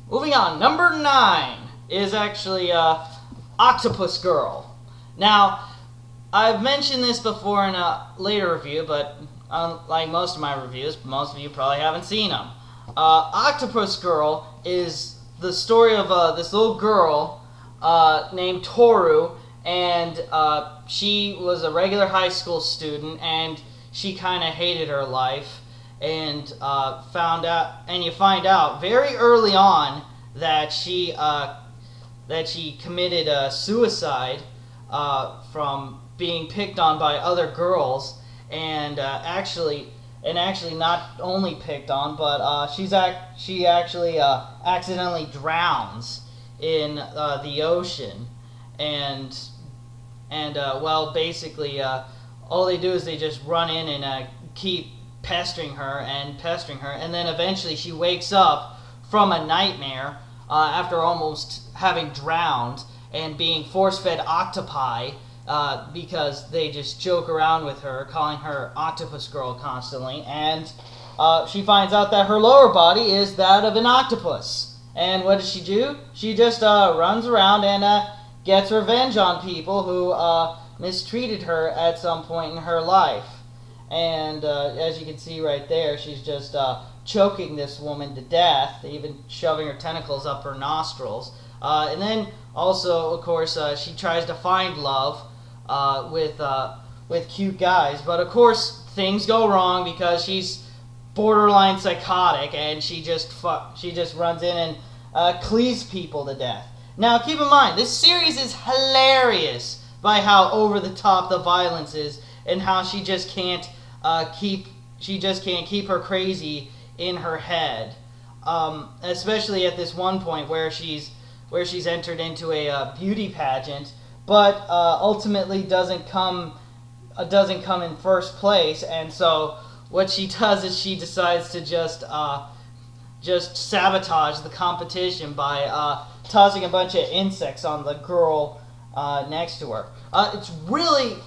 Moving on, number 9 is actually Octopus Girl. Now, I've mentioned this before in a later review, but unlike most of my reviews, most of you probably haven't seen them. Octopus Girl is the story of this little girl named Toru, and she was a regular high school student, and she kind of hated her life, and you find out very early on that she committed suicide from being picked on by other girls, and actually not only picked on, but she actually accidentally drowns in the ocean, and well, basically all they do is they just run in and keep pestering her, and then eventually she wakes up from a nightmare after almost having drowned and being force-fed octopi because they just joke around with her, calling her Octopus Girl constantly, and she finds out that her lower body is that of an octopus. And what does she do? She just runs around and gets revenge on people who mistreated her at some point in her life. And as you can see right there, she's just choking this woman to death, even shoving her tentacles up her nostrils. And then also, of course, she tries to find love with cute guys, but of course things go wrong because she's borderline psychotic, and she just runs in and cleaves people to death. Now, keep in mind, this series is hilarious by how over the top the violence is, and how she just can't keep her crazy in her head, especially at this one point where she's entered into a beauty pageant, but ultimately doesn't come in first place, and so what she does is she decides to just sabotage the competition by tossing a bunch of insects on the girl next to her. It's really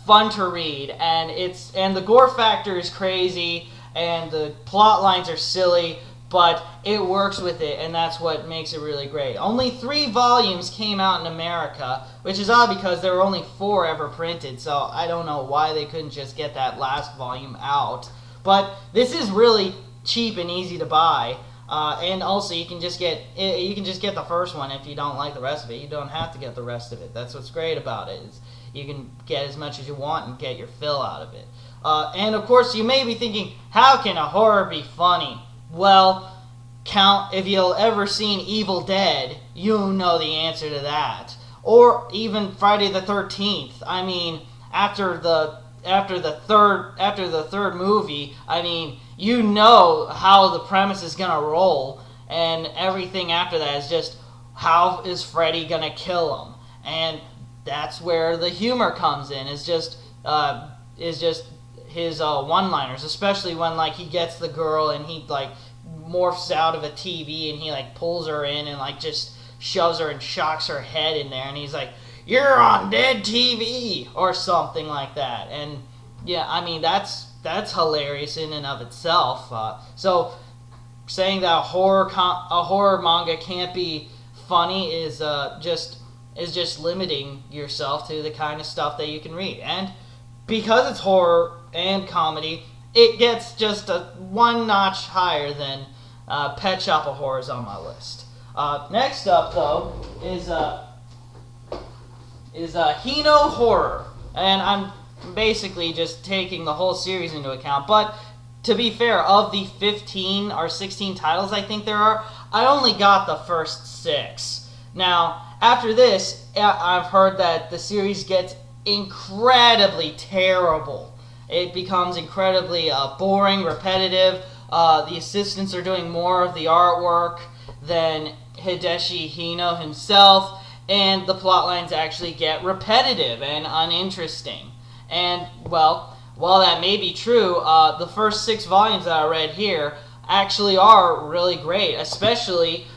fun to read, and the gore factor is crazy, and the plot lines are silly, but it works with it, and that's what makes it really great. Only 3 volumes came out in America, which is odd because there were only 4 ever printed, so I don't know why they couldn't just get that last volume out. But this is really cheap and easy to buy, and also you can just get the first one if you don't like the rest of it. You don't have to get the rest of it. That's what's great about it. You can get as much as you want and get your fill out of it. And of course, you may be thinking, how can a horror be funny? Well, if you've ever seen Evil Dead, you'll know the answer to that. Or even Friday the 13th. I mean, after the third movie, I mean, you know how the premise is gonna roll, and everything after that is just, how is Freddy gonna kill him? And that's where the humor comes in. Is just his one-liners, especially when he gets the girl and he morphs out of a TV and he pulls her in and just shoves her and shocks her head in there, and he's like, "You're on dead TV," or something like that. And yeah, I mean, that's hilarious in and of itself. So saying that a horror manga can't be funny is just limiting yourself to the kind of stuff that you can read. And because it's horror and comedy, it gets just one notch higher than Pet Shop of Horrors on my list. Next up, though, is Hino Horror, and I'm basically just taking the whole series into account. But to be fair, of the 15 or 16 titles I think there are, I only got the first 6. Now, after this, I've heard that the series gets incredibly terrible. It becomes incredibly boring, repetitive. The assistants are doing more of the artwork than Hideshi Hino himself, and the plot lines actually get repetitive and uninteresting. And, well, while that may be true, the first 6 volumes that I read here actually are really great, especially,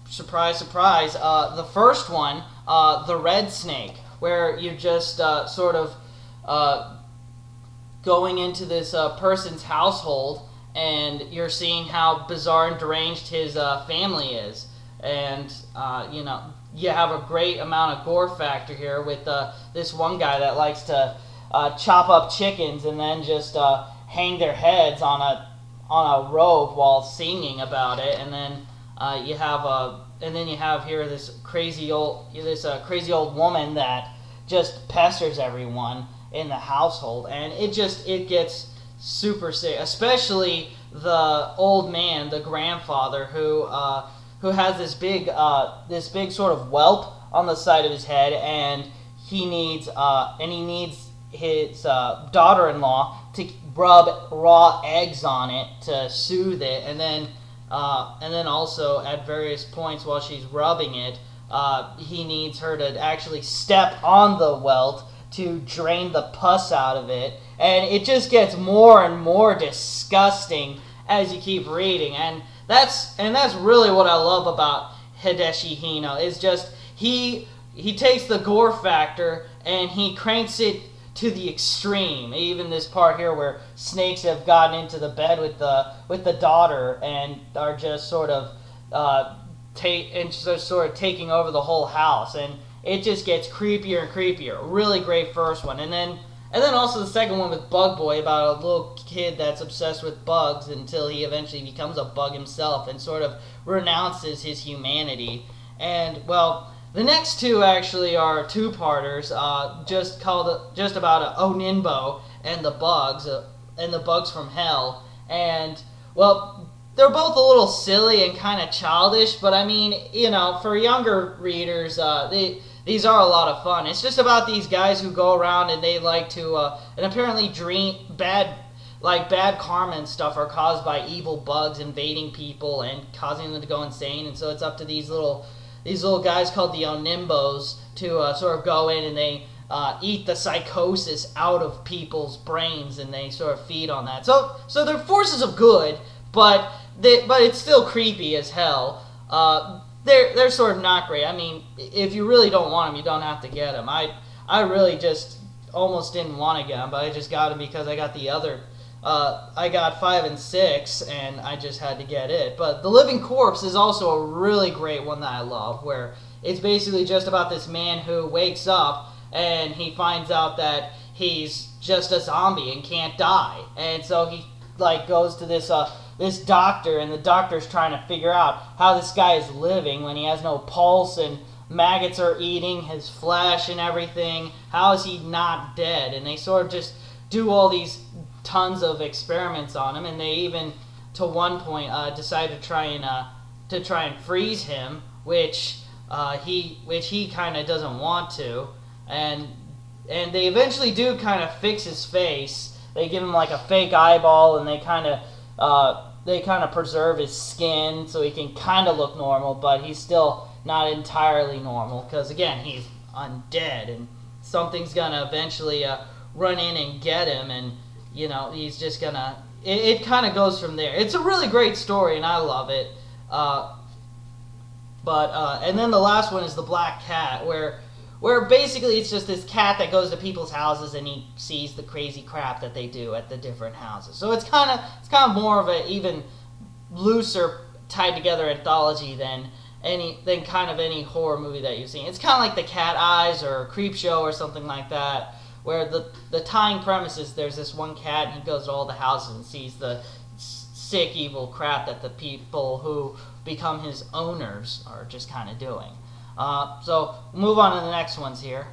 surprise, surprise, the first one, The Red Snake, where you're just sort of going into this person's household, and you're seeing how bizarre and deranged his family is, and you have a great amount of gore factor here with this one guy that likes to chop up chickens and then just hang their heads on a rope while singing about it, and then you have here this crazy old woman that just pesters everyone in the household, and it gets super sick, especially the old man, the grandfather, who has this big sort of whelp on the side of his head, and he needs his daughter-in-law to rub raw eggs on it to soothe it, and then also at various points while she's rubbing it, he needs her to actually step on the welt to drain the pus out of it, and it just gets more and more disgusting as you keep reading, and that's really what I love about Hideshi Hino. Is just he takes the gore factor and he cranks it to the extreme. Even this part here where snakes have gotten into the bed with the daughter and are just sort of taking over the whole house, and it just gets creepier and creepier. Really great first one, and then also the second one with Bug Boy, about a little kid that's obsessed with bugs until he eventually becomes a bug himself and sort of renounces his humanity. And well, the next two actually are two-parters, just about Onimbo and the bugs from hell. And well, they're both a little silly and kind of childish, but I mean, for younger readers, these are a lot of fun. It's just about these guys who go around and they like to, and apparently bad karma and stuff are caused by evil bugs invading people and causing them to go insane. And so it's up to these little guys called the Onimbos to sort of go in and they eat the psychosis out of people's brains, and they sort of feed on that. So they're forces of good, but it's still creepy as hell. They're sort of not great. I mean, if you really don't want them, you don't have to get them. I really just almost didn't want to get them, but I just got them because I got the other. I got 5 and 6, and I just had to get it. But The Living Corpse is also a really great one that I love, where it's basically just about this man who wakes up and he finds out that he's just a zombie and can't die, and so he goes to this doctor, and the doctor's trying to figure out how this guy is living when he has no pulse and maggots are eating his flesh and everything. How is he not dead? And they sort of just do all these tons of experiments on him, and they even to one point decide to try and freeze him, which he kind of doesn't want to, and they eventually do kind of fix his face. They give him like a fake eyeball, and they kind of preserve his skin so he can kind of look normal, but he's still not entirely normal because, again, he's undead, and something's gonna eventually run in and get him, and he's just gonna. It kind of goes from there. It's a really great story, and I love it. And then the last one is The Black Cat, where basically it's just this cat that goes to people's houses and he sees the crazy crap that they do at the different houses. So it's kind of more of a even looser tied together anthology than any horror movie that you've seen. It's kind of like The Cat Eyes or Creepshow or something like that, where the tying premise is there's this one cat and he goes to all the houses and sees the sick, evil crap that the people who become his owners are just kind of doing. So we'll move on to the next ones here.